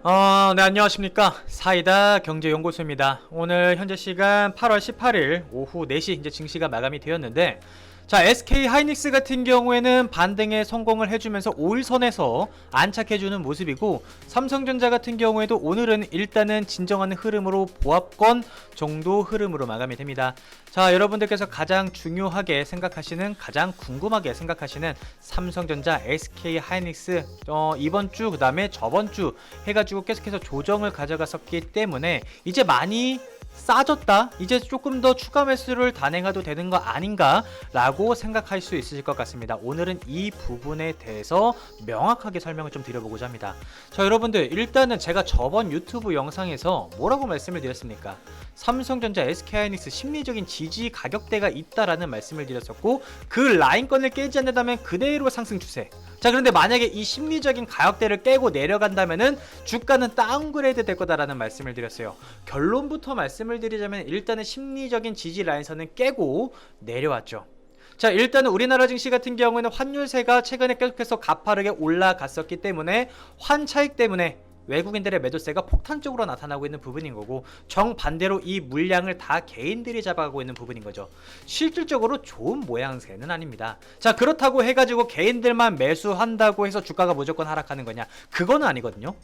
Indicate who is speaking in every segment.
Speaker 1: 네, 안녕하십니까. 사이다 경제연구소입니다. 오늘 현재 시간 8월 18일 오후 4시 이제 증시가 마감이 되었는데, 자, SK 하이닉스 같은 경우에는 반등에 성공을 해주면서 5일선에서 안착해주는 모습이고, 삼성전자 같은 경우에도 오늘은 일단은 진정한 흐름으로 보합권 정도 흐름으로 마감이 됩니다. 자, 여러분들께서 가장 중요하게 생각하시는, 가장 궁금하게 생각하시는 삼성전자, SK 하이닉스 이번 주, 그 다음에 저번 주 해가지고 계속해서 조정을 가져갔었기 때문에 이제 많이 싸졌다, 이제 조금 더 추가 매수를 단행해도 되는 거 아닌가 라고 생각할 수 있으실 것 같습니다. 오늘은 이 부분에 대해서 명확하게 설명을 좀 드려보고자 합니다. 자, 여러분들, 일단은 제가 저번 유튜브 영상에서 뭐라고 말씀을 드렸습니까? 삼성전자, SK하이닉스 심리적인 지지 가격대가 있다라는 말씀을 드렸었고, 그 라인권을 깨지 않는다면 그대로 상승 추세. 자, 그런데 만약에 이 심리적인 가격대를 깨고 내려간다면은 주가는 다운그레이드 될 거다라는 말씀을 드렸어요. 결론부터 말씀을 드리자면 일단은 심리적인 지지 라인선은 깨고 내려왔죠. 자, 일단은 우리나라 증시 같은 경우에는 환율세가 최근에 계속해서 가파르게 올라갔었기 때문에 환차익 때문에 외국인들의 매도세가 폭탄적으로 나타나고 있는 부분인 거고, 정반대로 이 물량을 다 개인들이 잡아가고 있는 부분인 거죠. 실질적으로 좋은 모양새는 아닙니다. 자, 그렇다고 해가지고 개인들만 매수한다고 해서 주가가 무조건 하락하는 거냐? 그거는 아니거든요.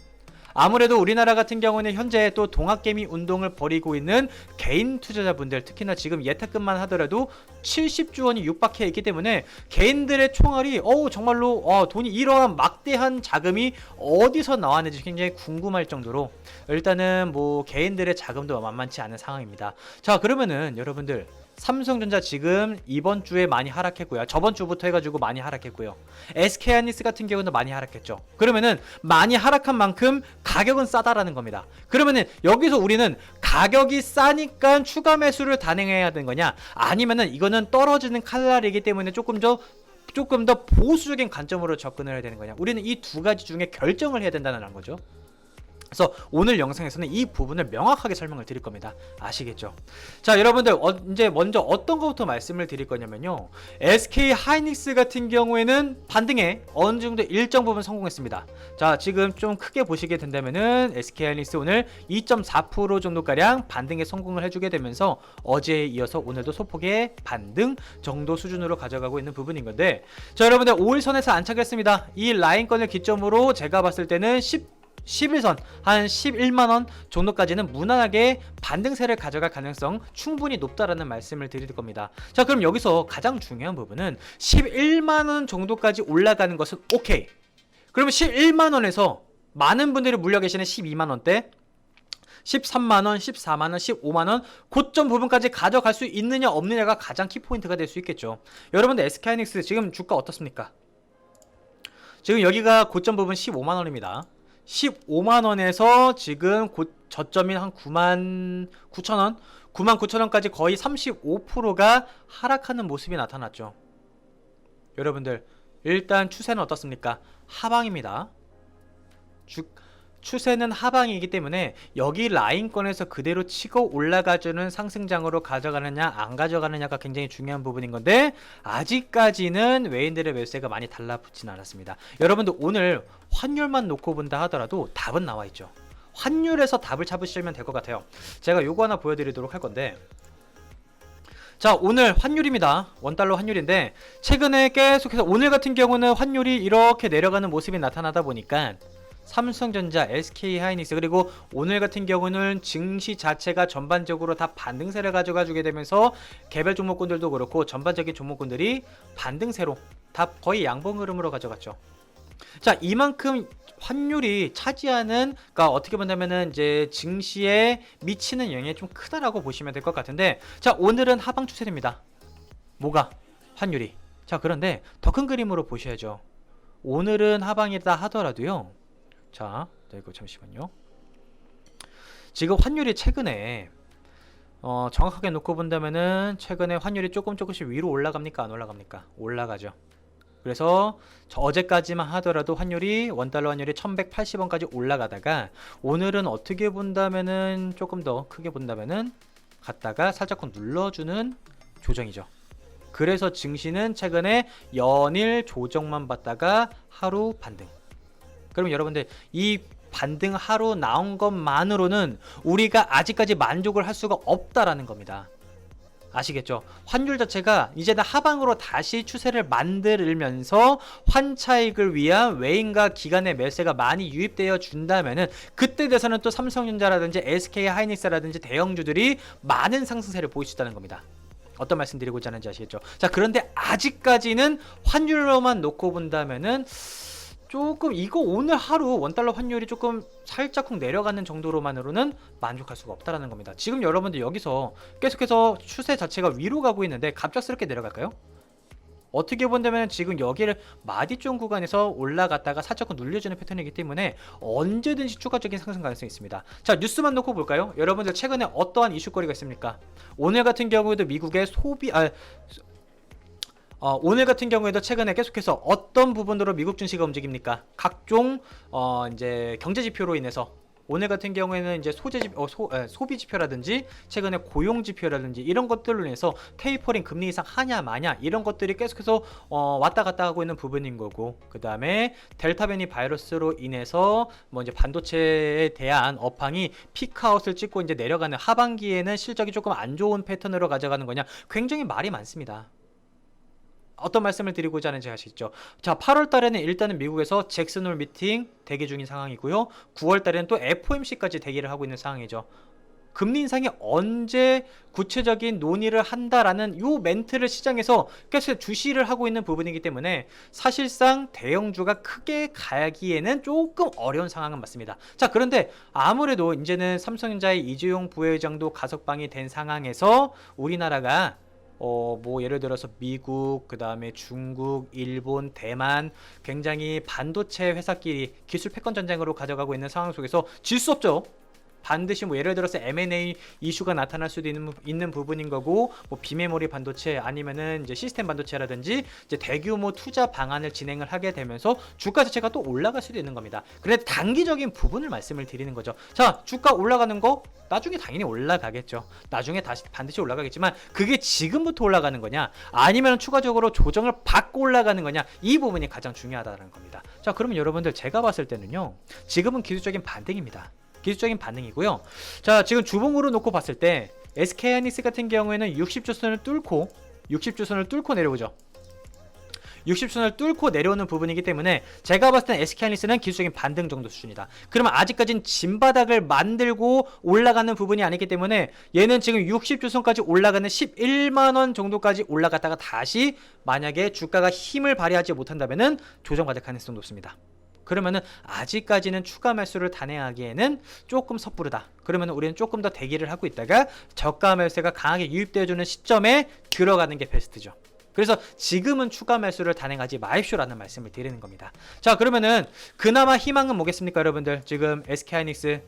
Speaker 1: 아무래도 우리나라 같은 경우는 현재 또 동학개미 운동을 벌이고 있는 개인 투자자분들, 특히나 지금 예탁금만 하더라도 70조 원이 육박해 있기 때문에 개인들의 총알이 정말로 돈이 이러한 막대한 자금이 어디서 나왔는지 굉장히 궁금할 정도로 일단은 뭐 개인들의 자금도 만만치 않은 상황입니다. 자, 그러면은 여러분들, 삼성전자 지금 이번 주에 많이 하락했고요. 저번 주부터 해가지고 많이 하락했고요. SK하이닉스 같은 경우는 많이 하락했죠. 그러면은 많이 하락한 만큼 가격은 싸다라는 겁니다. 그러면은 여기서 우리는 가격이 싸니까 추가 매수를 단행해야 되는 거냐? 아니면은 이거는 떨어지는 칼날이기 때문에 조금 더 보수적인 관점으로 접근을 해야 되는 거냐? 우리는 이 두 가지 중에 결정을 해야 된다는 거죠. 그래서 오늘 영상에서는 이 부분을 명확하게 설명을 드릴 겁니다. 아시겠죠? 자, 여러분들, 이제 먼저 어떤 것부터 말씀을 드릴 거냐면요, SK 하이닉스 같은 경우에는 반등에 어느 정도 일정 부분 성공했습니다. 자, 지금 좀 크게 보시게 된다면은 SK 하이닉스 오늘 2.4% 정도가량 반등에 성공을 해주게 되면서 어제에 이어서 오늘도 소폭의 반등 정도 수준으로 가져가고 있는 부분인 건데, 자, 여러분들, 5일선에서 안착했습니다. 이 라인권을 기점으로 제가 봤을 때는 11선 한 11만원 정도까지는 무난하게 반등세를 가져갈 가능성 충분히 높다라는 말씀을 드릴 겁니다. 자, 그럼 여기서 가장 중요한 부분은 11만원 정도까지 올라가는 것은 오케이. 그러면 11만원에서 많은 분들이 물려 계시는 12만원대, 13만원, 14만원, 15만원 고점 부분까지 가져갈 수 있느냐 없느냐가 가장 키포인트가 될 수 있겠죠. 여러분들, SK하이닉스 지금 주가 어떻습니까? 지금 여기가 고점 부분 15만원입니다. 15만원에서 지금 저점인 한 99,000원, 99,000원까지 거의 35%가 하락하는 모습이 나타났죠. 여러분들, 일단 추세는 어떻습니까? 하방입니다. 추세는 하방이기 때문에 여기 라인권에서 그대로 치고 올라가주는 상승장으로 가져가느냐 안 가져가느냐가 굉장히 중요한 부분인 건데, 아직까지는 외인들의 매수세가 많이 달라붙진 않았습니다. 여러분들, 오늘 환율만 놓고 본다 하더라도 답은 나와 있죠. 환율에서 답을 잡으시면 될 것 같아요. 제가 요거 하나 보여드리도록 할 건데, 자, 오늘 환율입니다. 원달러 환율인데, 최근에 계속해서 오늘 같은 경우는 환율이 이렇게 내려가는 모습이 나타나다 보니까 삼성전자, SK하이닉스, 그리고 오늘 같은 경우는 증시 자체가 전반적으로 다 반등세를 가져가 주게 되면서 개별 종목군들도 그렇고 전반적인 종목군들이 반등세로 다 거의 양봉 흐름으로 가져갔죠. 자, 이만큼 환율이 차지하는, 그러니까 어떻게 본다면은 이제 증시에 미치는 영향이 좀 크다라고 보시면 될 것 같은데, 자, 오늘은 하방 추세입니다. 뭐가? 환율이. 자, 그런데 더 큰 그림으로 보셔야죠. 오늘은 하방이다 하더라도요, 자, 이거 잠시만요. 지금 환율이 최근에 정확하게 놓고 본다면은 최근에 환율이 조금씩 위로 올라갑니까? 안 올라갑니까? 올라가죠. 그래서 어제까지만 하더라도 환율이, 원달러 환율이 1180원까지 올라가다가 오늘은 어떻게 본다면은 조금 더 크게 본다면은 갔다가 살짝 눌러주는 조정이죠. 그래서 증시는 최근에 연일 조정만 받다가 하루 반등. 그럼 여러분들, 이 반등 하루 나온 것만으로는 우리가 아직까지 만족을 할 수가 없다라는 겁니다. 아시겠죠? 환율 자체가 이제는 하방으로 다시 추세를 만들면서 환차익을 위한 외인과 기관의 매수가 많이 유입되어 준다면은 그때 돼서는 또 삼성전자라든지 SK 하이닉스라든지 대형주들이 많은 상승세를 보일 수 있다는 겁니다. 어떤 말씀 드리고자 하는지 아시겠죠? 자, 그런데 아직까지는 환율로만 놓고 본다면은 조금 이거 오늘 하루 원달러 환율이 조금 살짝쿵 내려가는 정도로만으로는 만족할 수가 없다라는 겁니다. 지금 여러분들 여기서 계속해서 추세 자체가 위로 가고 있는데 갑작스럽게 내려갈까요? 어떻게 본다면 지금 여기를 마디존 구간에서 올라갔다가 살짝쿵 눌려주는 패턴이기 때문에 언제든지 추가적인 상승 가능성이 있습니다. 자, 뉴스만 놓고 볼까요? 여러분들 최근에 어떠한 이슈거리가 있습니까? 오늘 같은 경우에도 미국의 오늘 같은 경우에도 최근에 계속해서 어떤 부분으로 미국 증시가 움직입니까? 각종 이제 경제 지표로 인해서 오늘 같은 경우에는 이제 소비 지표라든지 최근에 고용 지표라든지 이런 것들로 인해서 테이퍼링 금리 인상 하냐 마냐 이런 것들이 계속해서 왔다 갔다 하고 있는 부분인 거고, 그 다음에 델타 변이 바이러스로 인해서 뭐 이제 반도체에 대한 업황이 피크아웃을 찍고 이제 내려가는 하반기에는 실적이 조금 안 좋은 패턴으로 가져가는 거냐, 굉장히 말이 많습니다. 어떤 말씀을 드리고자 하는지 아시겠죠? 자, 8월 달에는 일단은 미국에서 잭슨홀 미팅 대기 중인 상황이고요. 9월 달에는 또 FOMC까지 대기를 하고 있는 상황이죠. 금리 인상이 언제 구체적인 논의를 한다라는 요 멘트를 시장에서 계속 주시를 하고 있는 부분이기 때문에 사실상 대형주가 크게 가기에는 조금 어려운 상황은 맞습니다. 자, 그런데 아무래도 이제는 삼성전자의 이재용 부회장도 가석방이 된 상황에서 우리나라가 뭐 예를 들어서 미국, 그 다음에 중국, 일본, 대만 굉장히 반도체 회사끼리 기술 패권 전쟁으로 가져가고 있는 상황 속에서 질 수 없죠. 반드시 뭐 예를 들어서 M&A 이슈가 나타날 수도 있는 부분인 거고, 뭐 비메모리 반도체 아니면은 이제 시스템 반도체라든지 이제 대규모 투자 방안을 진행을 하게 되면서 주가 자체가 또 올라갈 수도 있는 겁니다. 그래서 단기적인 부분을 말씀을 드리는 거죠. 자, 주가 올라가는 거 나중에 당연히 올라가겠죠. 나중에 다시 반드시 올라가겠지만 그게 지금부터 올라가는 거냐 아니면 추가적으로 조정을 받고 올라가는 거냐, 이 부분이 가장 중요하다는 겁니다. 자, 그러면 여러분들 제가 봤을 때는요, 지금은 기술적인 반등입니다. 기술적인 반응이고요. 자, 지금 주봉으로 놓고 봤을 때 SK 하이닉스 같은 경우에는 60주선을 뚫고 내려오죠. 60선을 뚫고 내려오는 부분이기 때문에 제가 봤을 땐 SK 하이닉스는 기술적인 반등 정도 수준이다. 그러면 아직까지는 진바닥을 만들고 올라가는 부분이 아니기 때문에 얘는 지금 60주선까지 올라가는 11만원 정도까지 올라갔다가 다시 만약에 주가가 힘을 발휘하지 못한다면은 조정받을 가능성이 높습니다. 그러면은 아직까지는 추가 매수를 단행하기에는 조금 섣부르다. 그러면 우리는 조금 더 대기를 하고 있다가 저가 매수가 강하게 유입되어주는 시점에 들어가는 게 베스트죠. 그래서 지금은 추가 매수를 단행하지 마십시오라는 말씀을 드리는 겁니다. 자, 그러면은 그나마 희망은 뭐겠습니까, 여러분들? 지금 SK 하이닉스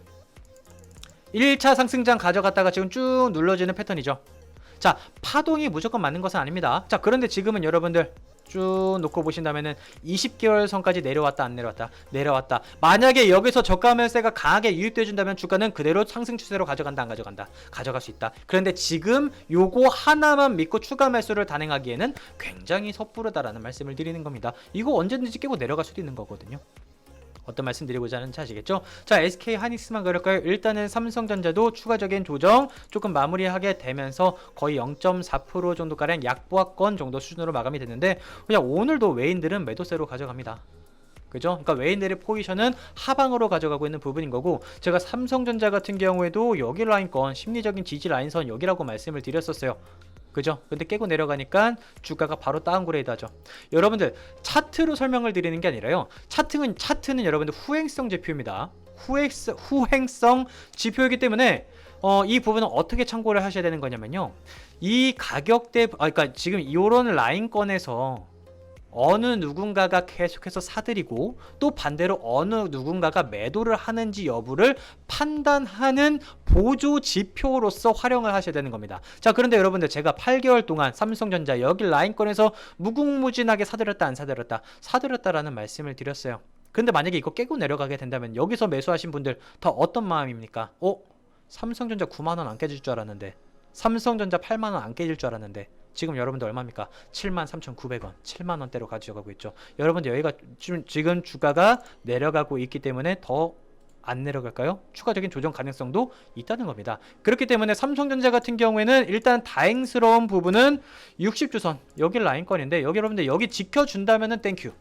Speaker 1: 1차 상승장 가져갔다가 지금 쭉 눌러지는 패턴이죠. 자, 파동이 무조건 맞는 것은 아닙니다. 자, 그런데 지금은 여러분들 쭉 놓고 보신다면은 20개월 선까지 내려왔다 안 내려왔다? 내려왔다. 만약에 여기서 저가 매수가 강하게 유입되어 준다면 주가는 그대로 상승 추세로 가져간다 안 가져간다? 가져갈 수 있다. 그런데 지금 요거 하나만 믿고 추가 매수를 단행하기에는 굉장히 섣부르다라는 말씀을 드리는 겁니다. 이거 언제든지 깨고 내려갈 수도 있는 거거든요. 어떤 말씀 드리고자 하는지 아시겠죠? 자, SK 하이닉스만 그럴까요? 일단은 삼성전자도 추가적인 조정 조금 마무리하게 되면서 거의 0.4% 정도가량 약보합권 정도 수준으로 마감이 됐는데, 그냥 오늘도 외인들은 매도세로 가져갑니다. 그죠? 그러니까 외인들의 포지션은 하방으로 가져가고 있는 부분인 거고, 제가 삼성전자 같은 경우에도 여기 라인권 심리적인 지지 라인선 여기라고 말씀을 드렸었어요. 그죠? 근데 깨고 내려가니까 주가가 바로 다운그레이드 하죠. 여러분들 차트로 설명을 드리는 게 아니라요, 차트는 여러분들 후행성 지표입니다. 후행성 지표이기 때문에 이 부분은 어떻게 참고를 하셔야 되는 거냐면요, 이 가격대 그러니까 지금 이런 라인권에서 어느 누군가가 계속해서 사들이고 또 반대로 어느 누군가가 매도를 하는지 여부를 판단하는 보조 지표로서 활용을 하셔야 되는 겁니다. 자, 그런데 여러분들 제가 8개월 동안 삼성전자 여기 라인권에서 무궁무진하게 사들였다 안 사들였다? 사들였다라는 말씀을 드렸어요. 근데 만약에 이거 깨고 내려가게 된다면 여기서 매수하신 분들 다 어떤 마음입니까? 삼성전자 9만원 안 깨질 줄 알았는데, 삼성전자 8만원 안 깨질 줄 알았는데 지금 여러분들 얼마입니까? 73,900원, 7만원대로 가져가고 있죠. 여러분들 여기가 지금 주가가 내려가고 있기 때문에 더 안 내려갈까요? 추가적인 조정 가능성도 있다는 겁니다. 그렇기 때문에 삼성전자 같은 경우에는 일단 다행스러운 부분은 60주선 여기 라인권인데 여기 여러분들 여기 지켜준다면은 땡큐.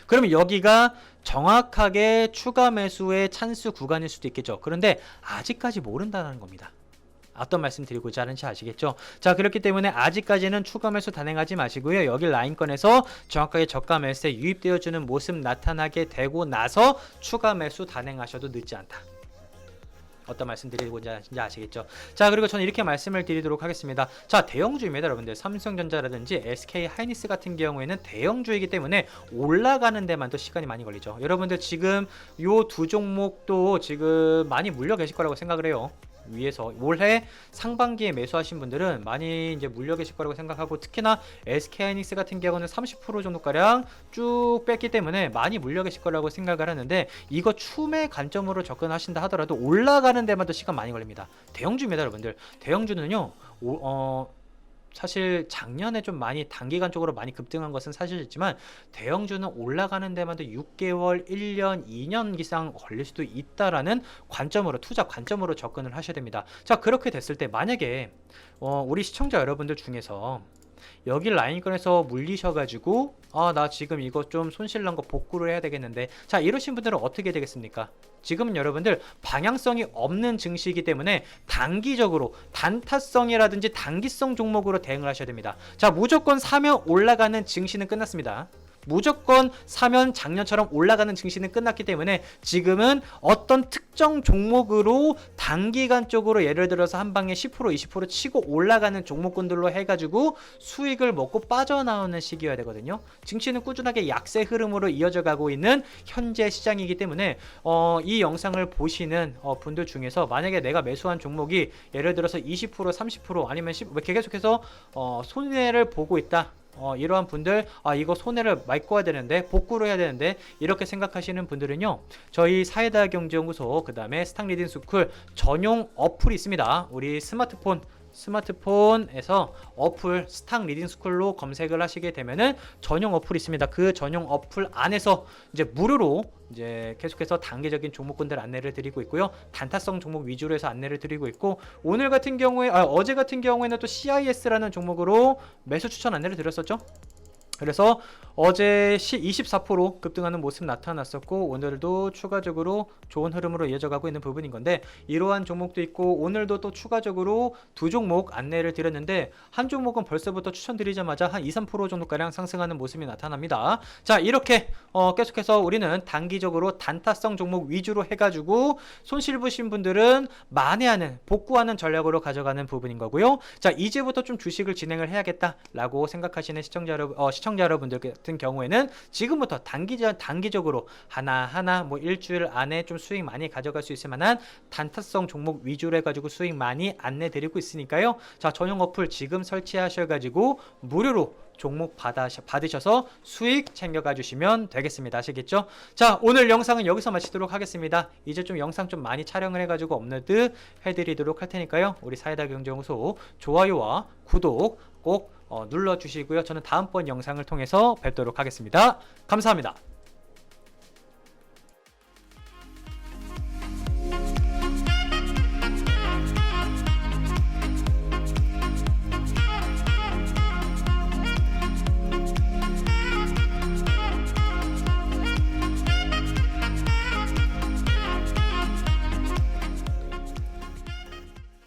Speaker 1: 그러면 여기가 정확하게 추가 매수의 찬스 구간일 수도 있겠죠. 그런데 아직까지 모른다는 겁니다. 어떤 말씀 드리고자 하는지 아시겠죠? 자, 그렇기 때문에 아직까지는 추가 매수 단행하지 마시고요. 여기 라인권에서 정확하게 저가 매수에 유입되어주는 모습 나타나게 되고 나서 추가 매수 단행하셔도 늦지 않다. 어떤 말씀 드리고자 하는지 아시겠죠? 자, 그리고 저는 이렇게 말씀을 드리도록 하겠습니다. 자, 대형주입니다, 여러분들. 삼성전자라든지 SK 하이닉스 같은 경우에는 대형주이기 때문에 올라가는 데만 더 시간이 많이 걸리죠. 여러분들 지금 요 두 종목도 지금 많이 물려 계실 거라고 생각을 해요. 위에서 올해 상반기에 매수하신 분들은 많이 이제 물려 계실 거라고 생각하고, 특히나 SK하이닉스 같은 경우는 30% 정도 가량 쭉 뺐기 때문에 많이 물려 계실 거라고 생각을 하는데, 이거 추매 관점으로 접근하신다 하더라도 올라가는 데만 더 시간 많이 걸립니다. 대형주입니다, 여러분들. 대형주는요 사실 작년에 좀 많이 단기간적으로 많이 급등한 것은 사실이지만 대형주는 올라가는 데만도 6개월, 1년, 2년 이상 걸릴 수도 있다라는 관점으로, 투자 관점으로 접근을 하셔야 됩니다. 자, 그렇게 됐을 때 만약에 우리 시청자 여러분들 중에서 여기 라인권에서 물리셔가지고 나 지금 이거 좀 손실난 거 복구를 해야 되겠는데, 자, 이러신 분들은 어떻게 되겠습니까? 지금은 여러분들 방향성이 없는 증시이기 때문에 단기적으로 단타성이라든지 단기성 종목으로 대응을 하셔야 됩니다. 자, 무조건 사면 올라가는 증시는 끝났습니다. 무조건 사면 작년처럼 올라가는 증시는 끝났기 때문에 지금은 어떤 특정 종목으로 단기간적으로 예를 들어서 한 방에 10% 20% 치고 올라가는 종목군들로 해가지고 수익을 먹고 빠져나오는 시기여야 되거든요. 증시는 꾸준하게 약세 흐름으로 이어져 가고 있는 현재 시장이기 때문에 이 영상을 보시는 분들 중에서 만약에 내가 매수한 종목이 예를 들어서 20% 30% 아니면 10% 계속해서 손해를 보고 있다, 이러한 분들, 이거 손해를 메꿔 야 되는데, 복구를 해야 되는데, 이렇게 생각하시는 분들은요, 저희 사이다 경제연구소, 그 다음에 스탁 리딩 스쿨 전용 어플이 있습니다. 우리 스마트폰에서 어플 스탁 리딩 스쿨로 검색을 하시게 되면은 전용 어플이 있습니다. 그 전용 어플 안에서 이제 무료로 이제 계속해서 단기적인 종목군들 안내를 드리고 있고요. 단타성 종목 위주로 해서 안내를 드리고 있고, 오늘 같은 경우에 어제 같은 경우에는 또 CIS라는 종목으로 매수 추천 안내를 드렸었죠. 그래서 어제 24% 급등하는 모습 나타났었고, 오늘도 추가적으로 좋은 흐름으로 이어져가고 있는 부분인 건데, 이러한 종목도 있고, 오늘도 또 추가적으로 두 종목 안내를 드렸는데, 한 종목은 벌써부터 추천드리자마자 한 2~3% 정도가량 상승하는 모습이 나타납니다. 자, 이렇게 계속해서 우리는 단기적으로 단타성 종목 위주로 해가지고 손실 보신 분들은 만회하는, 복구하는 전략으로 가져가는 부분인 거고요. 자, 이제부터 좀 주식을 진행을 해야겠다라고 생각하시는 시청자 여러분들 같은 경우에는 지금부터 단기적으로 하나하나 뭐 일주일 안에 좀 수익 많이 가져갈 수 있을 만한 단타성 종목 위주로 해가지고 수익 많이 안내 드리고 있으니까요. 자, 전용 어플 지금 설치하셔가지고 무료로 종목 받으셔서 수익 챙겨가 주시면 되겠습니다. 아시겠죠? 자, 오늘 영상은 여기서 마치도록 하겠습니다. 이제 좀 영상 좀 많이 촬영을 해가지고 업로드 해드리도록 할 테니까요. 우리 사이다 경제연구소 좋아요와 구독 꼭 눌러주시고요. 저는 다음번 영상을 통해서 뵙도록 하겠습니다. 감사합니다.